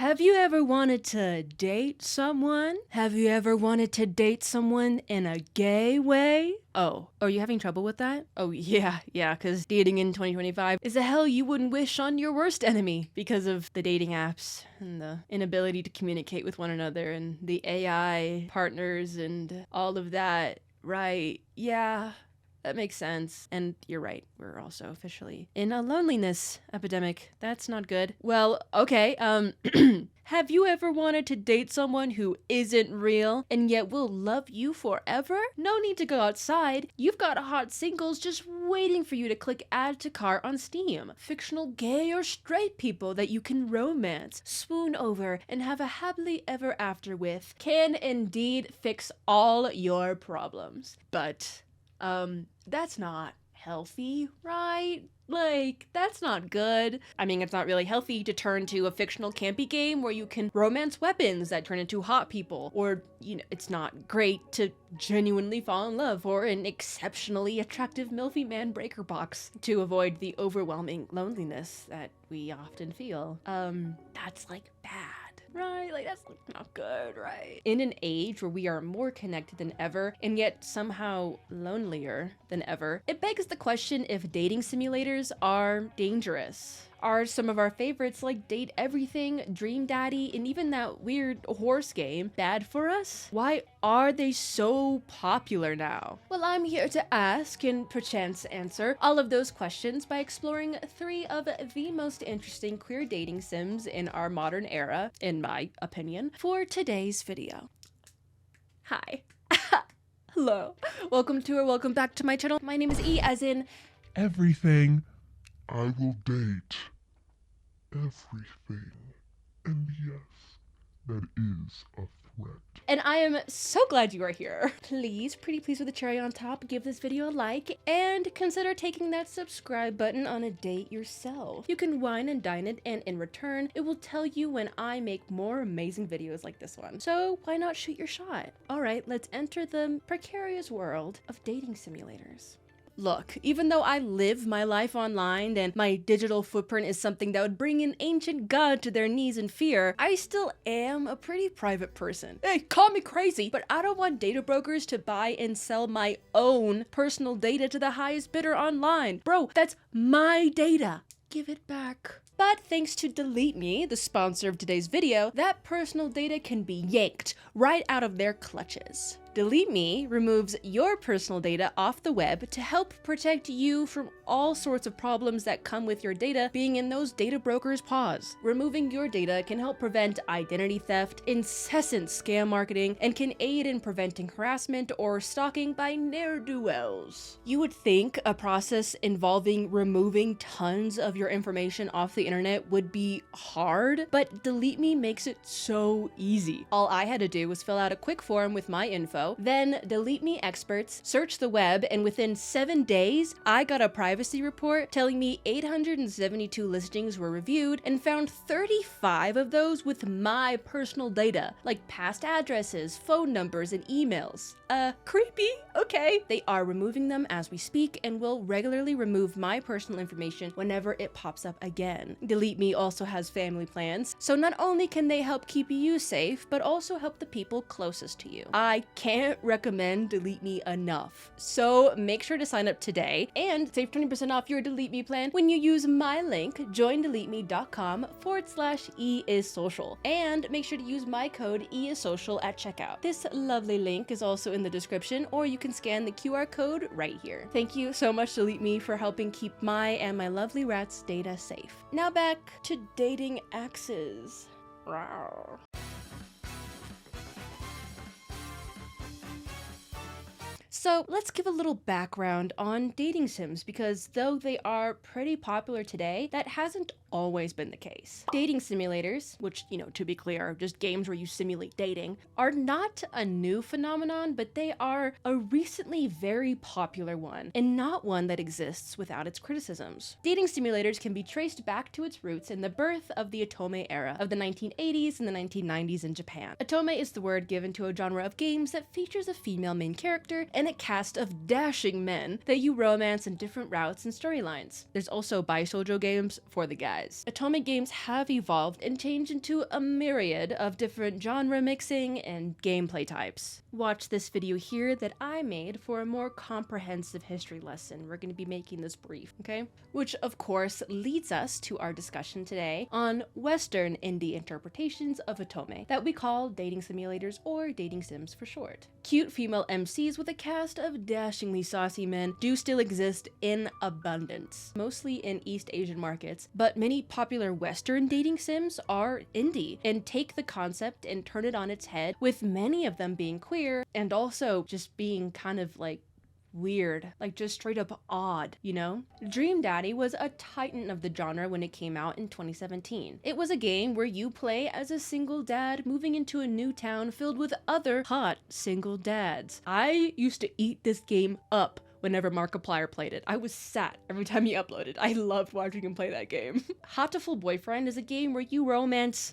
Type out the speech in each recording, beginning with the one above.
Have you ever wanted to date someone? Have you ever wanted to date someone in a gay way? Oh, are you having trouble with that? Oh, yeah, because dating in 2025 is a hell you wouldn't wish on your worst enemy because of the dating apps and the inability to communicate with one another and the AI partners and all of that. Right, yeah. That makes sense. And you're right, we're also officially in a loneliness epidemic. That's not good. Well, okay, have you ever wanted to date someone who isn't real and yet will love you forever? No need to go outside. You've got hot singles just waiting for you to click add to cart on Steam. Fictional gay or straight people that you can romance, swoon over, and have a happily ever after with can indeed fix all your problems. But that's not healthy, right? Like, that's not good. I mean, it's not really healthy to turn to a fictional campy game where you can romance weapons that turn into hot people. Or, you know, it's not great to genuinely fall in love for an exceptionally attractive milfy man breaker box to avoid the overwhelming loneliness that we often feel. That's like bad. Right? Like, that's not good, right? In an age where we are more connected than ever, and yet somehow lonelier than ever, it begs the question if dating simulators are dangerous. Are some of our favorites like Date Everything, Dream Daddy, and even that weird horse game bad for us? Why are they so popular now? Well, I'm here to ask and perchance answer all of those questions by exploring 3 of the most interesting queer dating sims in our modern era, in my opinion, for today's video. Hi. Hello. Welcome to or welcome back to my channel. My name is E as in everything. I will date everything. And yes, that is a threat. And I am so glad you are here. Please, pretty please with a cherry on top, give this video a like, and consider taking that subscribe button on a date yourself. You can wine and dine it, and in return, it will tell you when I make more amazing videos like this one. So why not shoot your shot? All right, let's enter the precarious world of dating simulators. Look, even though I live my life online and my digital footprint is something that would bring an ancient god to their knees in fear, I still am a pretty private person. Hey, call me crazy, but I don't want data brokers to buy and sell my own personal data to the highest bidder online. Bro, that's my data. Give it back. But thanks to Delete Me, the sponsor of today's video, that personal data can be yanked right out of their clutches. Delete Me removes your personal data off the web to help protect you from all sorts of problems that come with your data being in those data brokers' paws. Removing your data can help prevent identity theft, incessant scam marketing, and can aid in preventing harassment or stalking by ne'er-do-wells. You would think a process involving removing tons of your information off the internet would be hard, but Delete Me makes it so easy. All I had to do was fill out a quick form with my info, then Delete Me experts searched the web, and within 7 days, I got a privacy report telling me 872 listings were reviewed and found 35 of those with my personal data, like past addresses, phone numbers, and emails. Creepy? Okay. They are removing them as we speak and will regularly remove my personal information whenever it pops up again. Delete Me also has family plans, so not only can they help keep you safe, but also help the people closest to you. I can't recommend Delete Me enough. So make sure to sign up today and save 20% off your Delete Me plan when you use my link, joindeleteme.com/e-is-social. And make sure to use my code e-is-social at checkout. This lovely link is also in the description, or you can scan the QR code right here. Thank you so much, Delete Me, for helping keep my and my lovely rat's data safe. Now back to dating axes. Rawr. So let's give a little background on dating sims, because though they are pretty popular today, that hasn't always been the case. Dating simulators, which, you know, to be clear, are just games where you simulate dating, are not a new phenomenon, but they are a recently very popular one, and not one that exists without its criticisms. Dating simulators can be traced back to its roots in the birth of the otome era of the 1980s and the 1990s in Japan. Otome is the word given to a genre of games that features a female main character and cast of dashing men that you romance in different routes and storylines. There's also Shoujo games for the guys. Otome games have evolved and changed into a myriad of different genre mixing and gameplay types. Watch this video here that I made for a more comprehensive history lesson. We're going to be making this brief, okay? Which of course leads us to our discussion today on Western indie interpretations of Otome that we call dating simulators or dating sims for short. Cute female MCs with a cast of dashingly saucy men do still exist in abundance, mostly in East Asian markets, but many popular Western dating sims are indie and take the concept and turn it on its head, with many of them being queer and also just being kind of like weird, like just straight up odd, you know? Dream Daddy was a titan of the genre when it came out in 2017. It was a game where you play as a single dad moving into a new town filled with other hot single dads. I used to eat this game up whenever Markiplier played it. I was sat every time he uploaded. I loved watching him play that game. Hatoful Boyfriend is a game where you romance,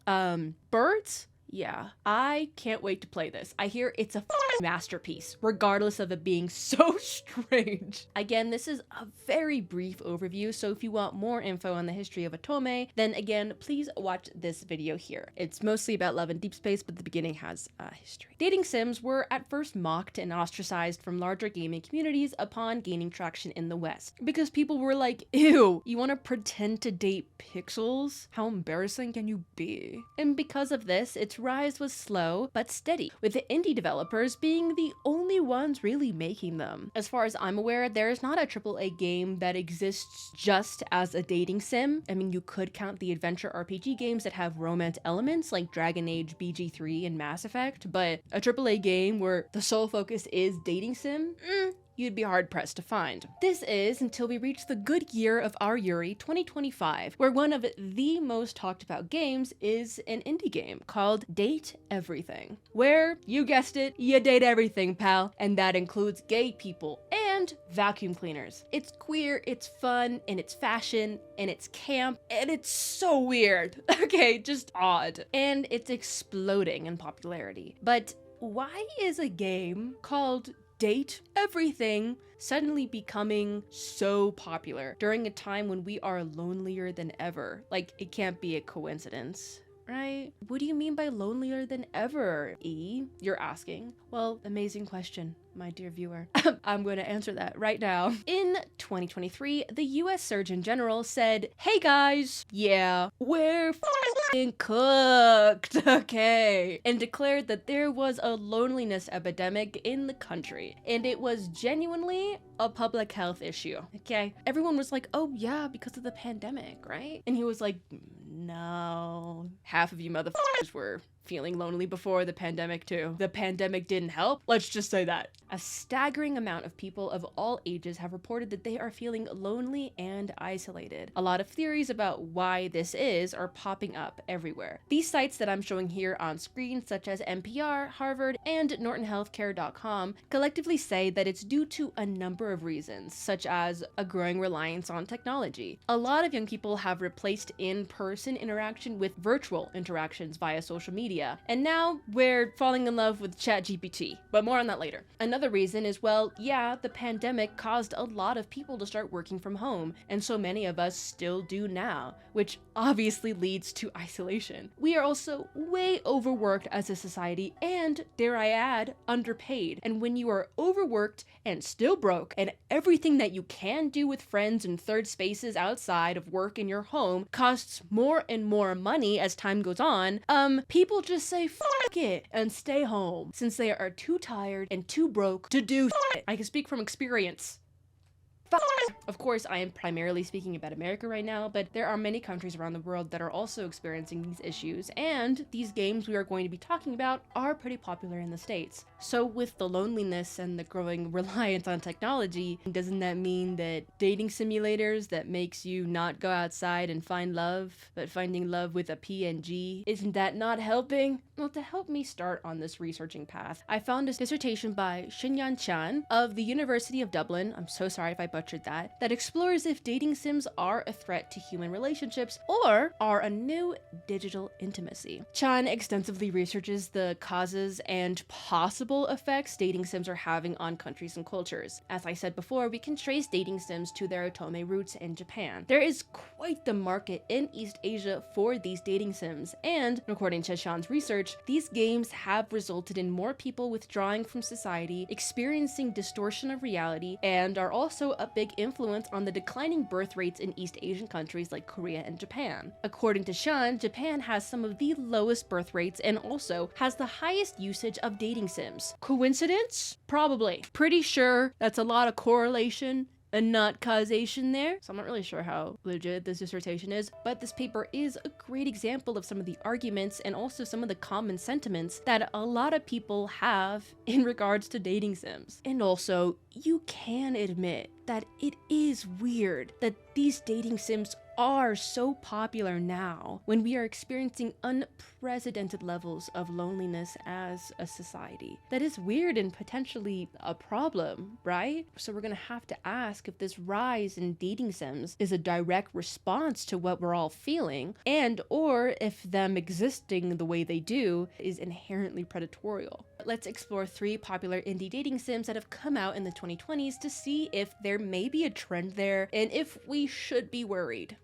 birds? Yeah, I can't wait to play this. I hear it's a masterpiece, regardless of it being so strange. Again, this is a very brief overview, so if you want more info on the history of Otome, then again, please watch this video here. It's mostly about love and deep space, but the beginning has a history. Dating sims were at first mocked and ostracized from larger gaming communities upon gaining traction in the West, because people were like, ew, you want to pretend to date pixels? How embarrassing can you be? And because of this, its rise was slow but steady, with the indie developers being the only ones really making them. As far as I'm aware, there is not a AAA game that exists just as a dating sim. I mean, you could count the adventure RPG games that have romance elements like Dragon Age, BG3, and Mass Effect, but a AAA game where the sole focus is dating sim? You'd be hard-pressed to find. This is until we reach the good year of our Yuri 2025, where one of the most talked about games is an indie game called Date Everything, where, you guessed it, you date everything, pal, and that includes gay people and vacuum cleaners. It's queer, it's fun, and it's fashion, and it's camp, and it's so weird. Okay, just odd. And it's exploding in popularity. But why is a game called Date Everything suddenly becoming so popular during a time when we are lonelier than ever? Like, it can't be a coincidence, right? What do you mean by lonelier than ever, E? You're asking. Well, amazing question, my dear viewer. I'm going to answer that right now. In 2023, the US Surgeon General said, hey guys, yeah, we're f***ing cooked, okay, and declared that there was a loneliness epidemic in the country, and it was genuinely a public health issue, okay? Everyone was like, oh yeah, because of the pandemic, right? And he was like, no, half of you motherfuckers were feeling lonely before the pandemic too. The pandemic didn't help. Let's just say that. A staggering amount of people of all ages have reported that they are feeling lonely and isolated. A lot of theories about why this is are popping up everywhere. These sites that I'm showing here on screen, such as NPR, Harvard, and NortonHealthcare.com, collectively say that it's due to a number of reasons, such as a growing reliance on technology. A lot of young people have replaced in-person interaction with virtual interactions via social media, and now we're falling in love with ChatGPT, but more on that later. Another reason is, well, yeah, the pandemic caused a lot of people to start working from home, and so many of us still do now, which obviously leads to isolation. We are also way overworked as a society and, dare I add, underpaid. And when you are overworked and still broke, and everything that you can do with friends in third spaces outside of work in your home costs more and more money as time goes on, people just say fuck it and stay home since they are too tired and too broke to do shit. I can speak from experience. Of course, I am primarily speaking about America right now, but there are many countries around the world that are also experiencing these issues, and these games we are going to be talking about are pretty popular in the States. So with the loneliness and the growing reliance on technology, doesn't that mean that dating simulators that makes you not go outside and find love, but finding love with a PNG, isn't that not helping? Well, to help me start on this researching path, I found this dissertation by Xinyan Chan of the University of Dublin, I'm so sorry if I butchered that explores if dating sims are a threat to human relationships or are a new digital intimacy. Chan extensively researches the causes and possible effects dating sims are having on countries and cultures. As I said before, we can trace dating sims to their otome roots in Japan. There is quite the market in East Asia for these dating sims, and according to Chan's research, these games have resulted in more people withdrawing from society, experiencing distortion of reality, and are also a big influence on the declining birth rates in East Asian countries like Korea and Japan. According to Chan, Japan has some of the lowest birth rates and also has the highest usage of dating sims. Coincidence? Probably. Pretty sure that's a lot of correlation and not causation there. So I'm not really sure how legit this dissertation is, but this paper is a great example of some of the arguments and also some of the common sentiments that a lot of people have in regards to dating sims. And also, you can admit that it is weird that these dating sims are so popular now when we are experiencing unprecedented levels of loneliness as a society. That is weird and potentially a problem, right? So we're gonna have to ask if this rise in dating sims is a direct response to what we're all feeling, and or if them existing the way they do is inherently predatory. Let's explore 3 popular indie dating sims that have come out in the 2020s to see if there may be a trend there and if we should be worried.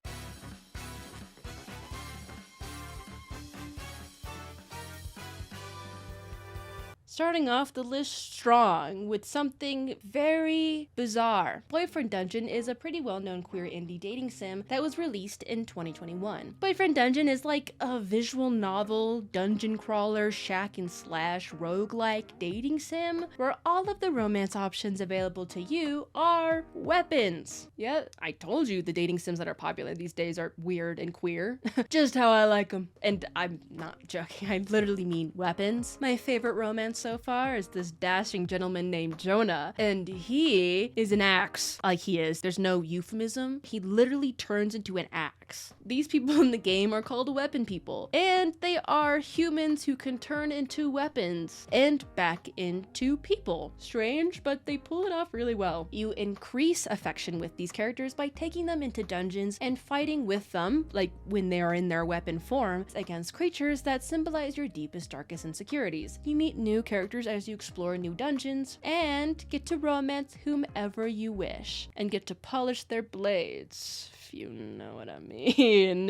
Starting off the list strong with something very bizarre. Boyfriend Dungeon is a pretty well-known queer indie dating sim that was released in 2021. Boyfriend Dungeon is like a visual novel, dungeon crawler, shack and slash roguelike dating sim where all of the romance options available to you are weapons. Yeah, I told you the dating sims that are popular these days are weird and queer. Just how I like them. And I'm not joking, I literally mean weapons. My favorite romance so far is this dashing gentleman named Jonah, and he is an axe. Like he is. There's no euphemism. He literally turns into an axe. These people in the game are called weapon people, and they are humans who can turn into weapons and back into people. Strange, but they pull it off really well. You increase affection with these characters by taking them into dungeons and fighting with them, like when they are in their weapon form, against creatures that symbolize your deepest, darkest insecurities. You meet new characters as you explore new dungeons, and get to romance whomever you wish, and get to polish their blades, if you know what I mean.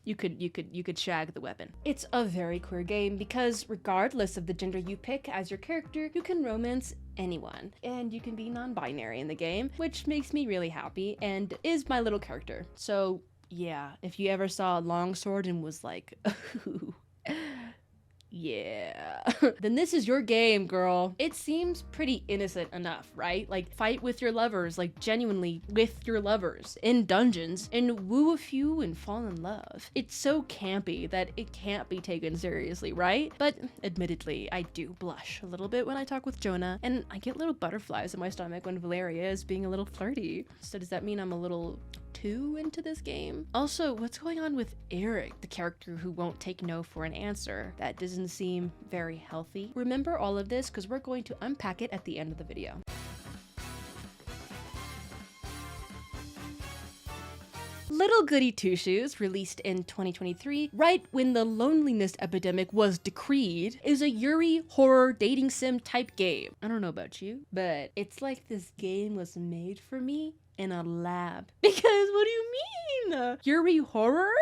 You could shag the weapon. It's a very queer game because regardless of the gender you pick as your character, you can romance anyone, and you can be non-binary in the game, which makes me really happy and is my little character. So yeah, if you ever saw a longsword and was like, ooh, yeah, then this is your game, girl. It seems pretty innocent enough, right? Like, fight with your lovers, like genuinely with your lovers in dungeons and woo a few and fall in love. It's so campy that it can't be taken seriously, right? But admittedly, I do blush a little bit when I talk with Jonah, and I get little butterflies in my stomach when Valeria is being a little flirty. So does that mean I'm a little too into this game? Also, what's going on with Eric, the character who won't take no for an answer? That doesn't seem very healthy. Remember all of this because we're going to unpack it at the end of the video. Little Goody Two Shoes, released in 2023, right when the loneliness epidemic was decreed, is a Yuri horror dating sim type game. I don't know about you, but it's like this game was made for me in a lab. Because what do you mean? Yuri horror?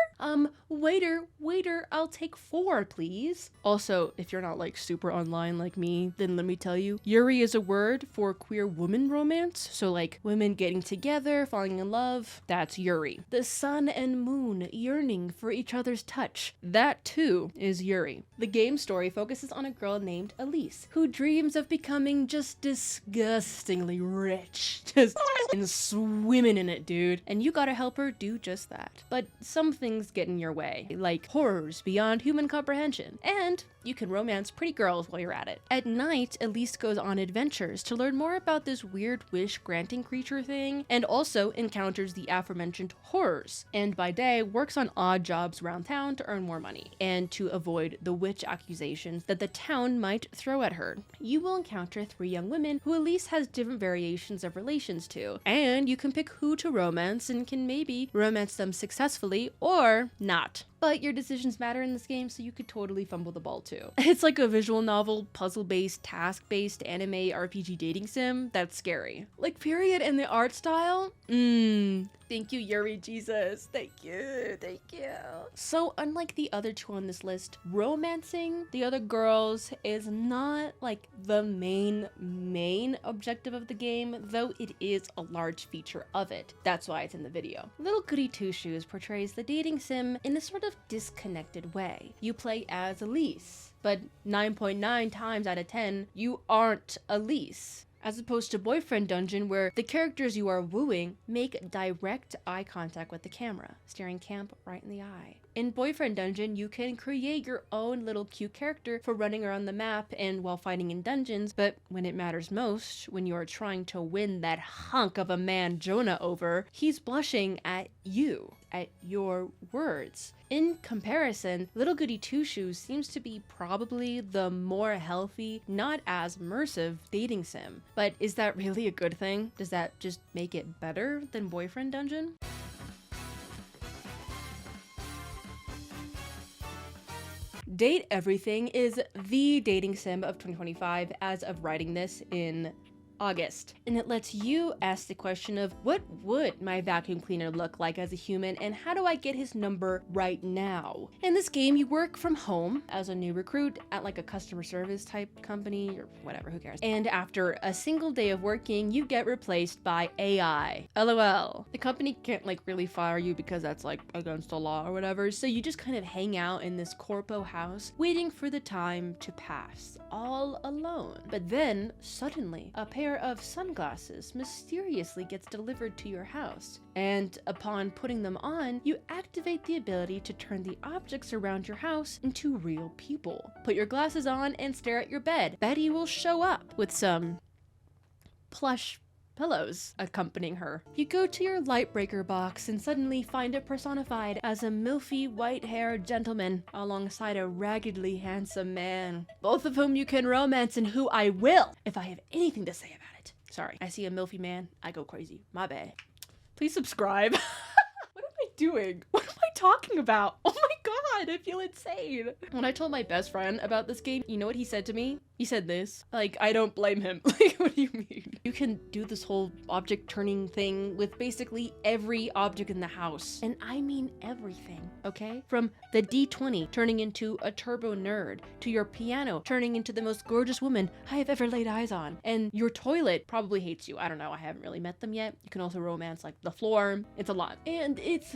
Waiter, I'll take 4, please. Also, if you're not like super online like me, then let me tell you, Yuri is a word for queer woman romance. So like women getting together, falling in love, that's Yuri. The sun and moon yearning for each other's touch, that too is Yuri. The game story focuses on a girl named Elise, who dreams of becoming just disgustingly rich, just and swimming in it, dude. And you gotta help her do just that. But some things get in your way, like horrors beyond human comprehension. And you can romance pretty girls while you're at it. At night, Elise goes on adventures to learn more about this weird wish-granting creature thing, and also encounters the aforementioned horrors. And by day, works on odd jobs around town to earn more money, and to avoid the witch accusations that the town might throw at her. You will encounter 3 young women who Elise has different variations of relations to, and you can pick who to romance and can maybe romance them successfully or not. But your decisions matter in this game, so you could totally fumble the ball too. It's like a visual novel, puzzle-based, task-based anime RPG dating sim that's scary. Like, period, and the art style? Thank you, Yuri Jesus. Thank you. So unlike the other 2 on this list, romancing the other girls is not like the main objective of the game, though it is a large feature of it. That's why it's in the video. Little Goody Two Shoes portrays the dating sim in a sort of disconnected way. You play as Elise, but 9.9 times out of 10, you aren't Elise. As opposed to Boyfriend Dungeon, where the characters you are wooing make direct eye contact with the camera, staring Camp right in the eye. In Boyfriend Dungeon, you can create your own little cute character for running around the map and while fighting in dungeons, but when it matters most, when you are trying to win that hunk of a man Jonah over, he's blushing at you, at your words. In comparison, Little Goody Two Shoes seems to be probably the more healthy, not as immersive dating sim. But is that really a good thing? Does that just make it better than Boyfriend Dungeon? Date Everything is the dating sim of 2025 as of writing this in August, and it lets you ask the question of what would my vacuum cleaner look like as a human and how do I get his number right now? In this game, you work from home as a new recruit at like a customer service type company or whatever, who cares? And after a single day of working, you get replaced by AI. LOL. The company can't like really fire you because that's like against the law or whatever, so you just kind of hang out in this corpo house waiting for the time to pass, all alone. But then, suddenly, a pair of sunglasses mysteriously gets delivered to your house, and upon putting them on, you activate the ability to turn the objects around your house into real people. Put your glasses on and stare at your bed. Betty will show up with some plush pillows accompanying her. You go to your light breaker box and suddenly find it personified as a milfy white-haired gentleman alongside a raggedly handsome man, both of whom you can romance and who I will if I have anything to say about it. Sorry, I see a milfy man, I go crazy. My bad. Please subscribe. What am I doing? What am I talking about? Oh my god, I feel insane. When I told my best friend about this game, you know what he said to me? He said this. Like, I don't blame him. Like, what do you mean? You can do this whole object turning thing with basically every object in the house. And I mean everything, okay? From the D20 turning into a turbo nerd, to your piano turning into the most gorgeous woman I have ever laid eyes on. And your toilet probably hates you. I don't know, I haven't really met them yet. You can also romance like the floor. It's a lot. And it's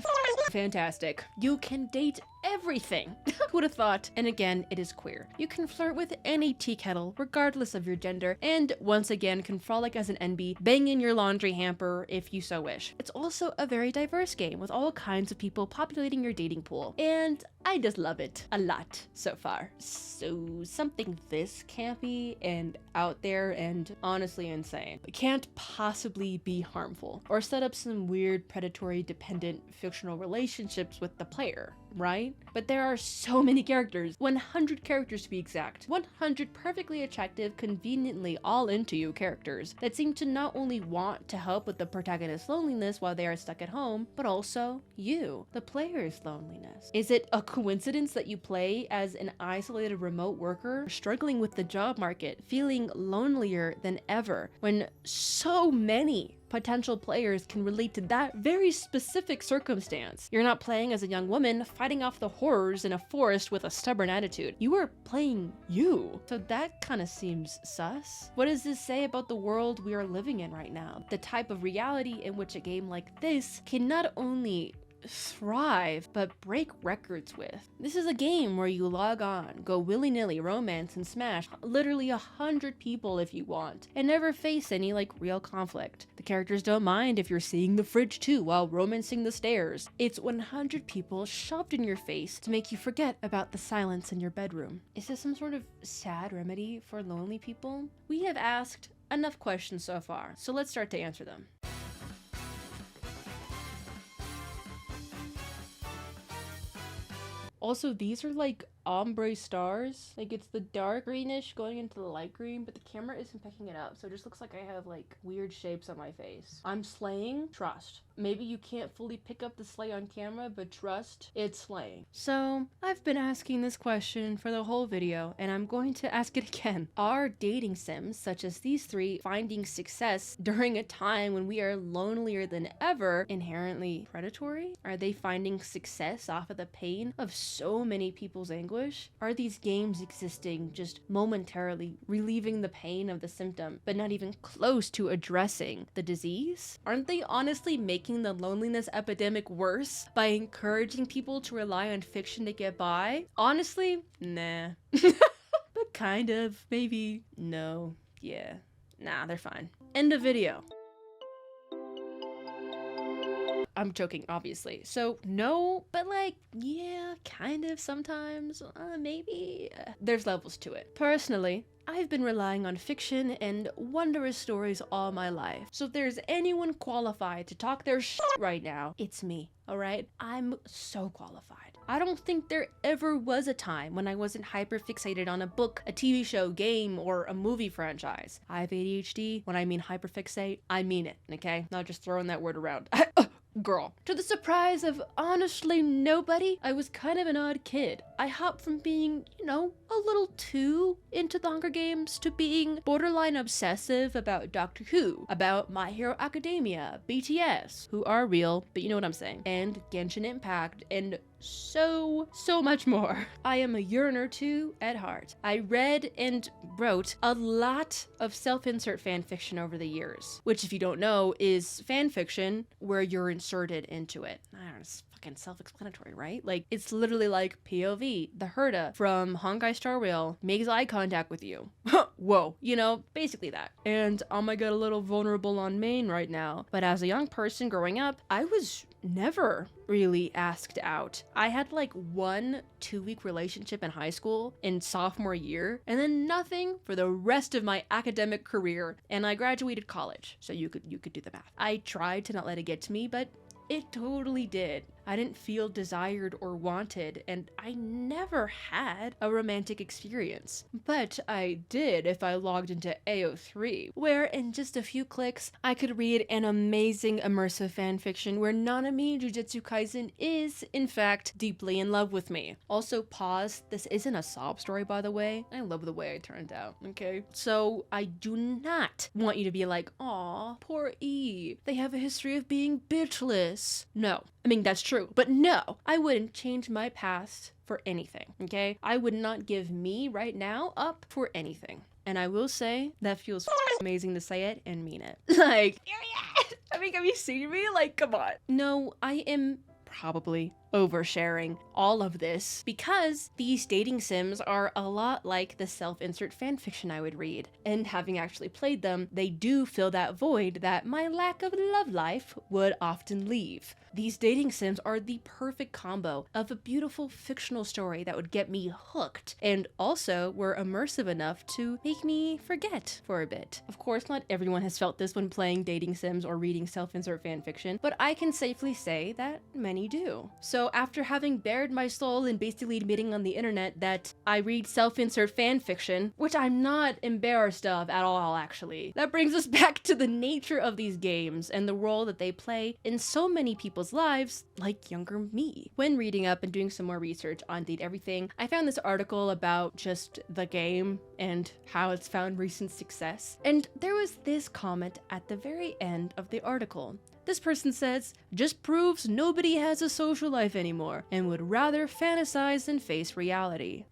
fantastic. You can date everything. Who would have thought? And again, it is queer. You can flirt with any tea kettle, regardless of your gender, and once again can frolic as an NB, bang in your laundry hamper if you so wish. It's also a very diverse game with all kinds of people populating your dating pool, and I just love it a lot so far. So something this campy and out there and honestly insane can't possibly be harmful or set up some weird predatory dependent fictional relationships with the player, right? But there are so many characters, 100 characters to be exact, 100 perfectly attractive, conveniently all into you characters that seem to not only want to help with the protagonist's loneliness while they are stuck at home, but also you, the player's loneliness. Is it a coincidence that you play as an isolated remote worker struggling with the job market, feeling lonelier than ever, when so many potential players can relate to that very specific circumstance? You're not playing as a young woman fighting off the horrors in a forest with a stubborn attitude. You are playing you. So that kind of seems sus. What does this say about the world we are living in right now? The type of reality in which a game like this can not only thrive but break records with. This is a game where you log on, go willy-nilly, romance, and smash literally 100 people if you want, and never face any like real conflict. The characters don't mind if you're seeing the fridge too while romancing the stairs. It's 100 people shoved in your face to make you forget about the silence in your bedroom. Is this some sort of sad remedy for lonely people? We have asked enough questions so far, so let's start to answer them. Also, these are like ombre stars. Like, it's the dark greenish going into the light green, but the camera isn't picking it up, so it just looks like I have like weird shapes on my face. I'm slaying. Trust. Maybe you can't fully pick up the slay on camera, but trust, it's slaying. So, I've been asking this question for the whole video, and I'm going to ask it again. Are dating sims, such as these three, finding success during a time when we are lonelier than ever, inherently predatory? Are they finding success off of the pain of so many people's anguish? Are these games existing just momentarily relieving the pain of the symptom, but not even close to addressing the disease? Aren't they honestly making the loneliness epidemic worse by encouraging people to rely on fiction to get by? Honestly, nah. But kind of, maybe, no, yeah. Nah, they're fine. End of video. I'm joking, obviously. So, no, but like, yeah, kind of sometimes, maybe. There's levels to it. Personally, I've been relying on fiction and wondrous stories all my life. So if there's anyone qualified to talk their shit right now, it's me, alright? I'm so qualified. I don't think there ever was a time when I wasn't hyperfixated on a book, a TV show, game, or a movie franchise. I have ADHD. When I mean hyperfixate, I mean it, okay? Not just throwing that word around. Girl. To the surprise of honestly nobody, I was kind of an odd kid. I hopped from being, you know, a little too into the Hunger Games to being borderline obsessive about Doctor Who, about My Hero Academia, BTS, who are real, but you know what I'm saying, and Genshin Impact, and so much more. I am a yearner too at heart. I read and wrote a lot of self-insert fanfiction over the years, which if you don't know is fanfiction where you're inserted into it. I don't know, it's fucking self-explanatory, right? Like, it's literally like POV, the Herda from Honkai Star Rail makes eye contact with you. Whoa, you know, basically that. And I might get a little vulnerable on main right now, but as a young person growing up, I was never really asked out. I had like 1 2-week relationship in high school in sophomore year, and then nothing for the rest of my academic career, and I graduated college, so you could do the math. I tried to not let it get to me, but it totally did. I didn't feel desired or wanted, and I never had a romantic experience. But I did if I logged into AO3, where in just a few clicks, I could read an amazing immersive fanfiction where Nanami Jujutsu Kaisen is, in fact, deeply in love with me. Also, pause, this isn't a sob story, by the way. I love the way it turned out, okay? So, I do not want you to be like, aw, poor E, they have a history of being bitchless. No. I mean, that's true, but no, I wouldn't change my past for anything, okay? I would not give me right now up for anything. And I will say, that feels amazing to say it and mean it. Like, period! I mean, have you seen me? Like, come on. No, I am probably oversharing all of this because these dating sims are a lot like the self-insert fanfiction I would read, and having actually played them, they do fill that void that my lack of love life would often leave. These dating sims are the perfect combo of a beautiful fictional story that would get me hooked, and also were immersive enough to make me forget for a bit. Of course, not everyone has felt this when playing dating sims or reading self-insert fanfiction, but I can safely say that many do. So after having bared my soul and basically admitting on the internet that I read self-insert fanfiction, which I'm not embarrassed of at all actually, that brings us back to the nature of these games and the role that they play in so many people's lives, like younger me. When reading up and doing some more research on Date Everything, I found this article about just the game and how it's found recent success, and there was this comment at the very end of the article. This person says, just proves nobody has a social life anymore and would rather fantasize than face reality.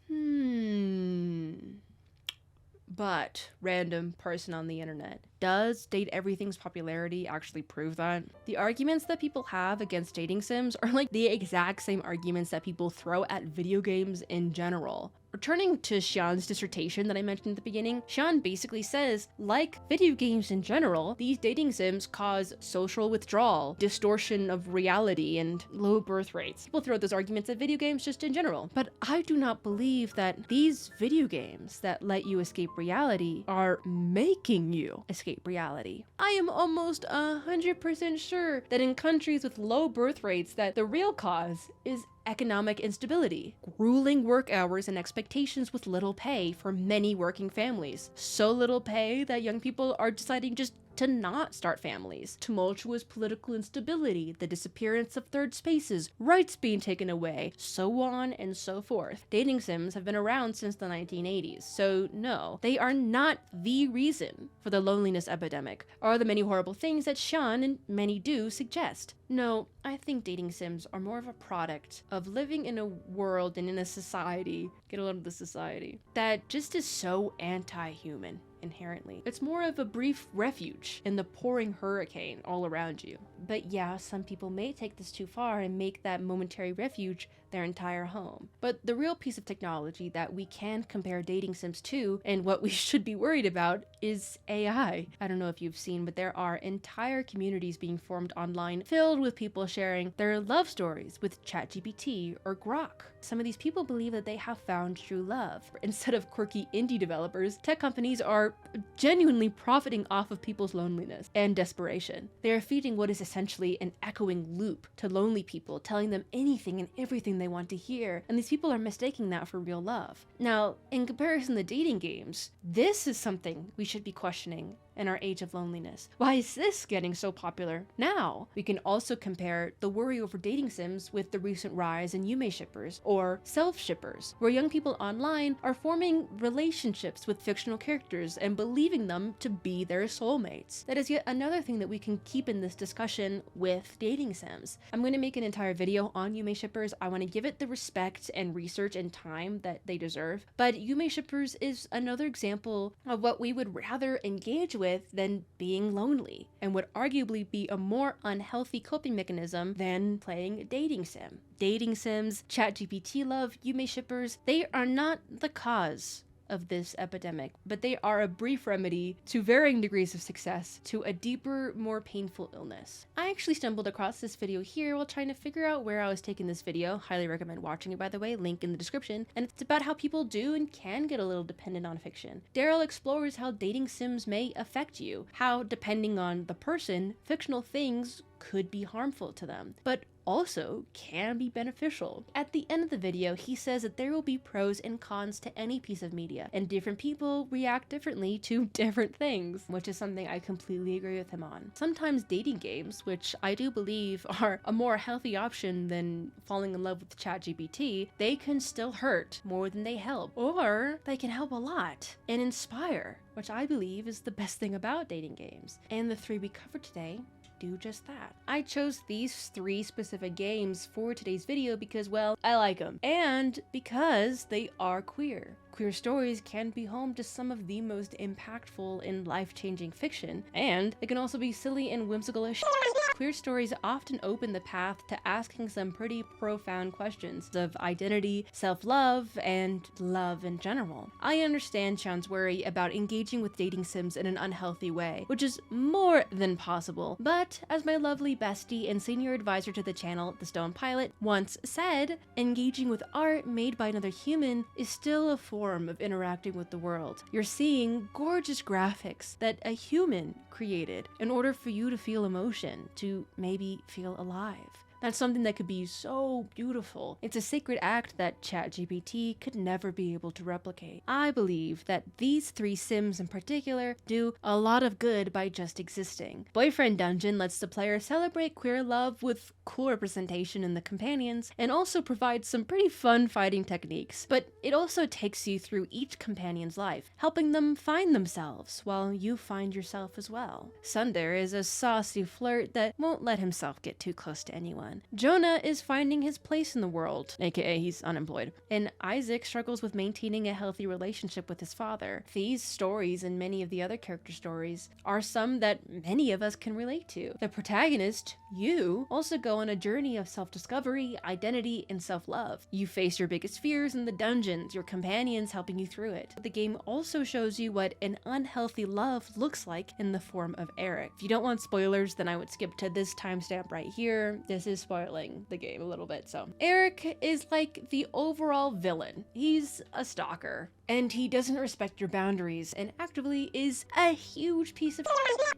But, random person on the internet, does Date Everything's popularity actually prove that? The arguments that people have against dating sims are like the exact same arguments that people throw at video games in general. Returning to Xian's dissertation that I mentioned at the beginning, Xian basically says, like video games in general, these dating sims cause social withdrawal, distortion of reality, and low birth rates. People throw those arguments at video games just in general, but I do not believe that these video games that let you escape reality are making you escape reality. I am almost 100% sure that in countries with low birth rates that the real cause is economic instability, grueling work hours, and expectations with little pay for many working families. So little pay that young people are deciding just to not start families. Tumultuous political instability, the disappearance of third spaces, rights being taken away, so on and so forth. Dating sims have been around since the 1980s, so no, they are not the reason for the loneliness epidemic, or the many horrible things that Xian and many do suggest. No, I think dating sims are more of a product of living in a world and in a society, get a load of the society, that just is so anti-human. Inherently, it's more of a brief refuge in the pouring hurricane all around you. But yeah, some people may take this too far and make that momentary refuge their entire home. But the real piece of technology that we can compare dating sims to, and what we should be worried about, is AI. I don't know if you've seen, but there are entire communities being formed online filled with people sharing their love stories with ChatGPT or Grok. Some of these people believe that they have found true love. Instead of quirky indie developers, tech companies are genuinely profiting off of people's loneliness and desperation. They are feeding what is essentially an echoing loop to lonely people, telling them anything and everything they want to hear, and these people are mistaking that for real love. Now, in comparison to dating games, this is something we should be questioning in our age of loneliness. Why is this getting so popular now? We can also compare the worry over dating sims with the recent rise in Yume shippers or self-shippers, where young people online are forming relationships with fictional characters and believing them to be their soulmates. That is yet another thing that we can keep in this discussion with dating sims. I'm going to make an entire video on Yume shippers. I want to give it the respect and research and time that they deserve, but Yume shippers is another example of what we would rather engage with than being lonely, and would arguably be a more unhealthy coping mechanism than playing a dating sim. Dating sims, ChatGPT love, Yume shippers, they are not the cause of this epidemic, but they are a brief remedy to varying degrees of success to a deeper, more painful illness. I actually stumbled across this video here while trying to figure out where I was taking this video. Highly recommend watching it, by the way, link in the description. And it's about how people do and can get a little dependent on fiction. Daryl explores how dating sims may affect you, how, depending on the person, fictional things could be harmful to them, but also can be beneficial. At the end of the video, he says that there will be pros and cons to any piece of media, and different people react differently to different things, which is something I completely agree with him on. Sometimes dating games, which I do believe are a more healthy option than falling in love with ChatGPT, they can still hurt more than they help, or they can help a lot and inspire, which I believe is the best thing about dating games. And the three we covered today do just that. I chose these three specific games for today's video because, well, I like them, and because they are queer. Queer stories can be home to some of the most impactful and life-changing fiction, and they can also be silly and whimsical as shit. Queer stories often open the path to asking some pretty profound questions of identity, self-love, and love in general. I understand Xian's worry about engaging with dating sims in an unhealthy way, which is more than possible, but as my lovely bestie and senior advisor to the channel, the Stone Pilot, once said, engaging with art made by another human is still a form of interacting with the world. You're seeing gorgeous graphics that a human created in order for you to feel emotion, to maybe feel alive. That's something that could be so beautiful. It's a sacred act that ChatGPT could never be able to replicate. I believe that these three sims in particular do a lot of good by just existing. Boyfriend Dungeon lets the player celebrate queer love with cool representation in the companions and also provides some pretty fun fighting techniques, but it also takes you through each companion's life, helping them find themselves while you find yourself as well. Sunder is a saucy flirt that won't let himself get too close to anyone. Jonah is finding his place in the world, aka he's unemployed, and Isaac struggles with maintaining a healthy relationship with his father. These stories and many of the other character stories are some that many of us can relate to. The protagonist, you, also go on a journey of self-discovery, identity, and self-love. You face your biggest fears in the dungeons, your companions helping you through it. The game also shows you what an unhealthy love looks like in the form of Eric. If you don't want spoilers, then I would skip to this timestamp right here. This is spoiling the game a little bit, so. Eric is like the overall villain. He's a stalker, and he doesn't respect your boundaries and actively is a huge piece of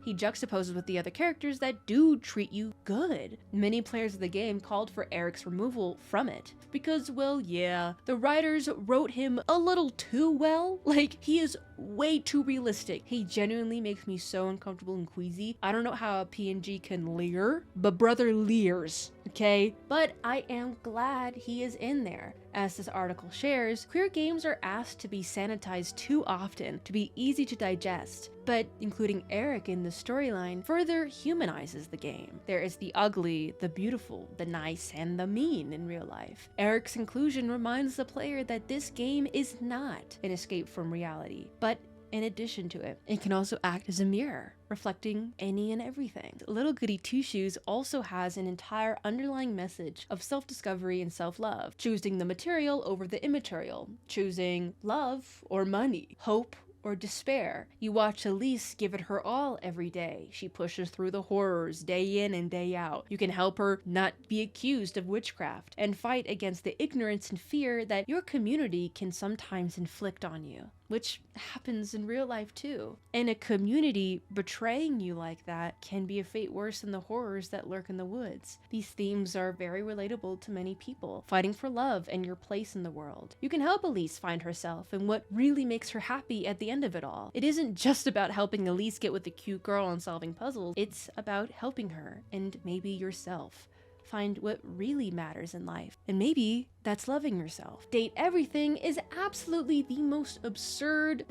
he juxtaposes with the other characters that do treat you good. Many players of the game called for Eric's removal from it because, well, yeah, the writers wrote him a little too well. Like, he is way too realistic. He genuinely makes me so uncomfortable and queasy. I don't know how a PNG can leer, but brother leers, okay? But I am glad he is in there. As this article shares, queer games are asked to be sanitized too often to be easy to digest, but including Eric in the storyline further humanizes the game. There is the ugly, the beautiful, the nice, and the mean in real life. Eric's inclusion reminds the player that this game is not an escape from reality, but in addition to it, it can also act as a mirror, reflecting any and everything. Little Goody Two Shoes also has an entire underlying message of self-discovery and self-love, choosing the material over the immaterial, choosing love or money, hope or despair. You watch Elise give it her all every day. She pushes through the horrors day in and day out. You can help her not be accused of witchcraft and fight against the ignorance and fear that your community can sometimes inflict on you, which happens in real life too. And a community betraying you like that can be a fate worse than the horrors that lurk in the woods. These themes are very relatable to many people, fighting for love and your place in the world. You can help Elise find herself and what really makes her happy at the end of it all. It isn't just about helping Elise get with the cute girl and solving puzzles, it's about helping her, and maybe yourself, find what really matters in life. And maybe that's loving yourself. Date Everything is absolutely the most absurd,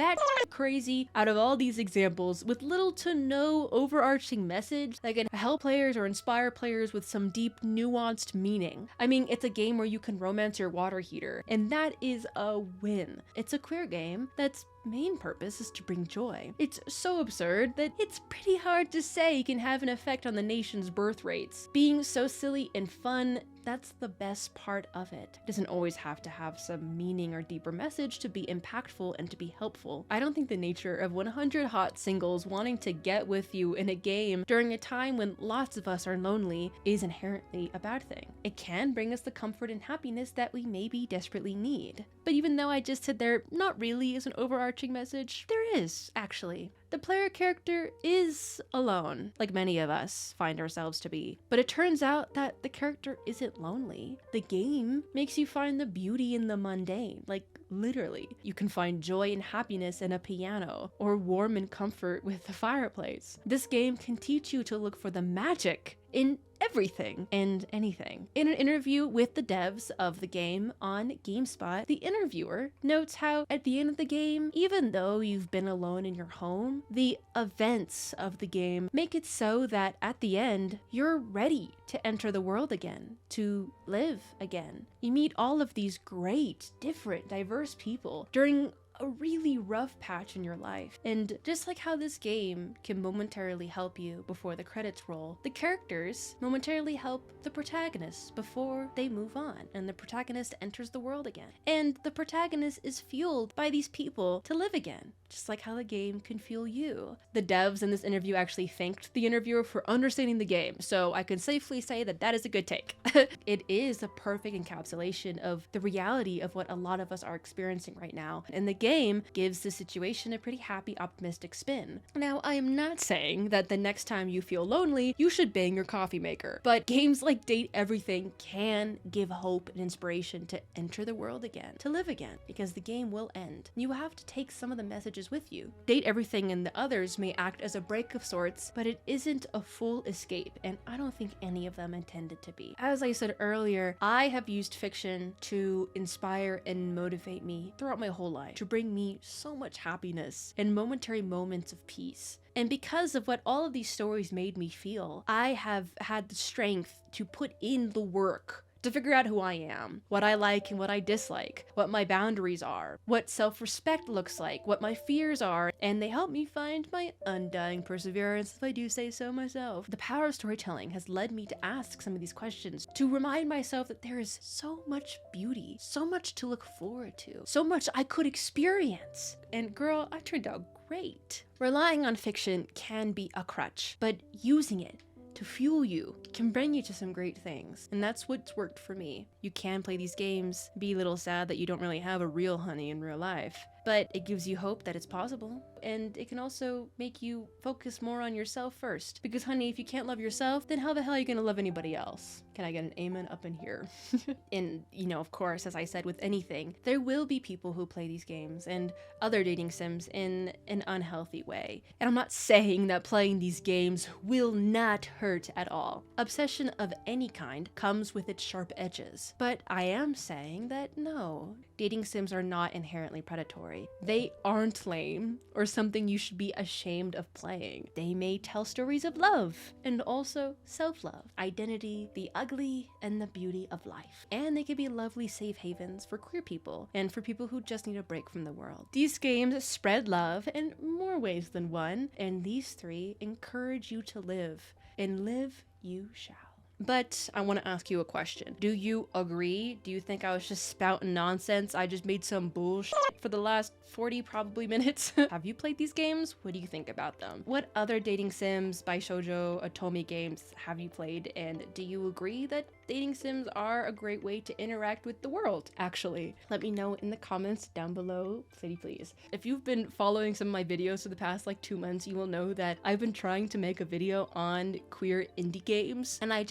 crazy out of all these examples, with little to no overarching message that can help players or inspire players with some deep, nuanced meaning. I mean, it's a game where you can romance your water heater, and that is a win. It's a queer game that's main purpose is to bring joy. It's so absurd that it's pretty hard to say can have an effect on the nation's birth rates. Being so silly and fun, that's the best part of it. It doesn't always have to have some meaning or deeper message to be impactful and to be helpful. I don't think the nature of 100 hot singles wanting to get with you in a game during a time when lots of us are lonely is inherently a bad thing. It can bring us the comfort and happiness that we maybe desperately need. But even though I just said there not really is an overarching message, there is, actually. The player character is alone, like many of us find ourselves to be. But it turns out that the character isn't lonely. The game makes you find the beauty in the mundane, like literally. You can find joy and happiness in a piano, or warmth and comfort with a fireplace. This game can teach you to look for the magic in everything and anything. In an interview with the devs of the game on GameSpot, the interviewer notes how at the end of the game, even though you've been alone in your home, the events of the game make it so that at the end, you're ready to enter the world again, to live again. You meet all of these great, different, diverse people during a really rough patch in your life. And just like how this game can momentarily help you before the credits roll, the characters momentarily help the protagonists before they move on, and the protagonist enters the world again. And the protagonist is fueled by these people to live again, just like how the game can fuel you. The devs in this interview actually thanked the interviewer for understanding the game, so I can safely say that that is a good take. It is a perfect encapsulation of the reality of what a lot of us are experiencing right now, and the game gives the situation a pretty happy, optimistic spin. Now, I am not saying that the next time you feel lonely, you should bang your coffee maker, but games like Date Everything can give hope and inspiration to enter the world again, to live again, because the game will end. You have to take some of the messages messages with you. Date everything in the others may act as a break of sorts, but it isn't a full escape, and I don't think any of them intended to be. As I said earlier, I have used fiction to inspire and motivate me throughout my whole life, to bring me so much happiness and momentary moments of peace. And because of what all of these stories made me feel, I have had the strength to put in the work to figure out who I am, what I like and what I dislike, what my boundaries are, what self-respect looks like, what my fears are, and they help me find my undying perseverance, if I do say so myself. The power of storytelling has led me to ask some of these questions, to remind myself that there is so much beauty, so much to look forward to, so much I could experience. And girl, I turned out great. Relying on fiction can be a crutch, but using it to fuel you can bring you to some great things. And that's what's worked for me. You can play these games, be a little sad that you don't really have a real honey in real life, but it gives you hope that it's possible. And it can also make you focus more on yourself first. Because honey, if you can't love yourself, then how the hell are you gonna love anybody else? Can I get an amen up in here? And, you know, of course, as I said with anything, there will be people who play these games and other dating sims in an unhealthy way. And I'm not saying that playing these games will not hurt at all. Obsession of any kind comes with its sharp edges. But I am saying that no, dating sims are not inherently predatory. They aren't lame or something you should be ashamed of playing. They may tell stories of love and also self-love, identity, the ugly and the beauty of life. And they can be lovely safe havens for queer people and for people who just need a break from the world. These games spread love in more ways than one, and these three encourage you to live, and live you shall. But I want to ask you a question. Do you agree? Do you think I was just spouting nonsense? I just made some bullshit for the last 40 probably minutes? Have you played these games? What do you think about them? What other dating sims by Shoujo Otome games have you played? And do you agree that dating sims are a great way to interact with the world? Actually, let me know in the comments down below, pretty please. If you've been following some of my videos for the past like 2 months, you will know that I've been trying to make a video on queer indie games, and I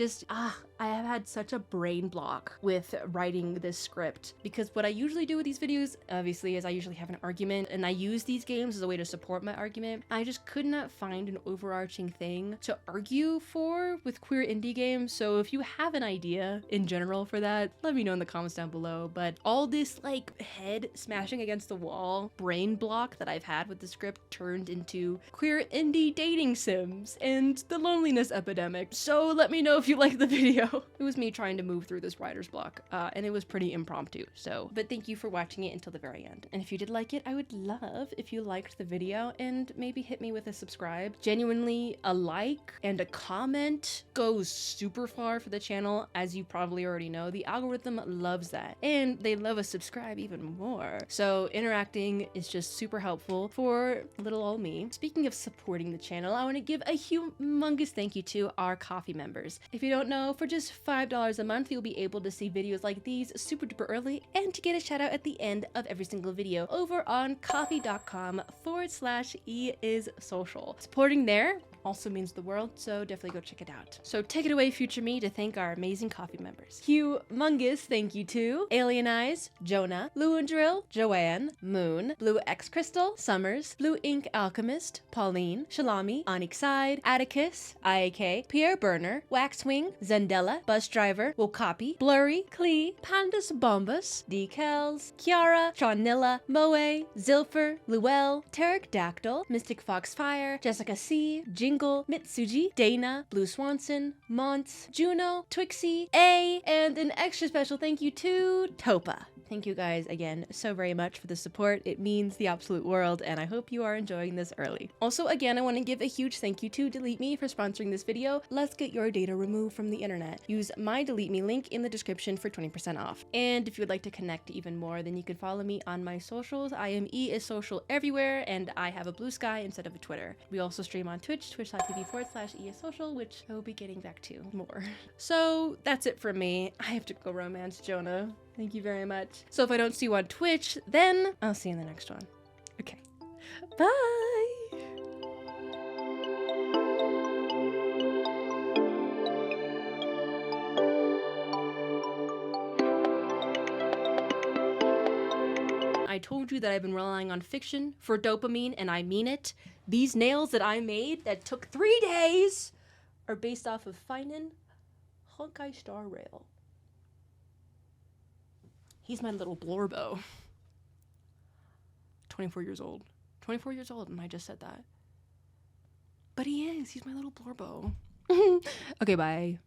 have had such a brain block with writing this script, because what I usually do with these videos, obviously, is I usually have an argument and I use these games as a way to support my argument. I just could not find an overarching thing to argue for with queer indie games. So if you have an idea in general for that, let me know in the comments down below. But all this like head smashing against the wall brain block that I've had with the script turned into queer indie dating sims and the loneliness epidemic. So let me know if you like the video. It was me trying to move through this writer's block, and it was pretty impromptu, but thank you for watching it until the very end. And if you did like it, I would love if you liked the video and maybe hit me with a subscribe. Genuinely, a like and a comment goes super far for the channel, as you probably already know. The algorithm loves that, and they love a subscribe even more. So interacting is just super helpful for little old me. Speaking of supporting the channel, I want to give a humongous thank you to our coffee members. If you don't know, for just $5 a month, you'll be able to see videos like these super duper early and to get a shout out at the end of every single video over on coffee.com/eissocial. Supporting there also means the world, so definitely go check it out. So take it away, future me, to thank our amazing coffee members. Humongous thank you to Alien Eyes, Jonah, Luandrill, Joanne, Moon, Blue X Crystal, Summers, Blue Ink Alchemist, Pauline, Shalami, Onyx Side, Atticus, IAK, Pierre Burner, Waxwing, Zendella, Bus Driver, Wokapi, Blurry, Klee, Pandas Bombas, Decals, Kiara, Shawnilla, Moe, Zilfer, Luel, Tarek Dactyl, Mystic Foxfire, Jessica C, Jingle, Mitsuji, Dana, Blue Swanson, Monts, Juno, Twixie, A, and an extra special thank you to Topa. Thank you guys again so very much for the support. It means the absolute world, and I hope you are enjoying this early. Also, again, I want to give a huge thank you to Delete Me for sponsoring this video. Let's get your data removed from the internet. Use my Delete Me link in the description for 20% off. And if you would like to connect even more, then you can follow me on my socials. I am E-is-social everywhere, and I have a blue sky instead of a Twitter. We also stream on Twitch, twitch.tv/E-is-social, which I will be getting back to more. So that's it from me. I have to go romance Jonah. Thank you very much. So if I don't see you on Twitch, then I'll see you in the next one. Okay. Bye! I I told you that I've been relying on fiction for dopamine, and I mean it. These nails that I made that took 3 days are based off of Feinen Honkai Star Rail. He's my little Blorbo. 24 years old. 24 years old, and I just said that. But he is. He's my little Blorbo. Okay, bye.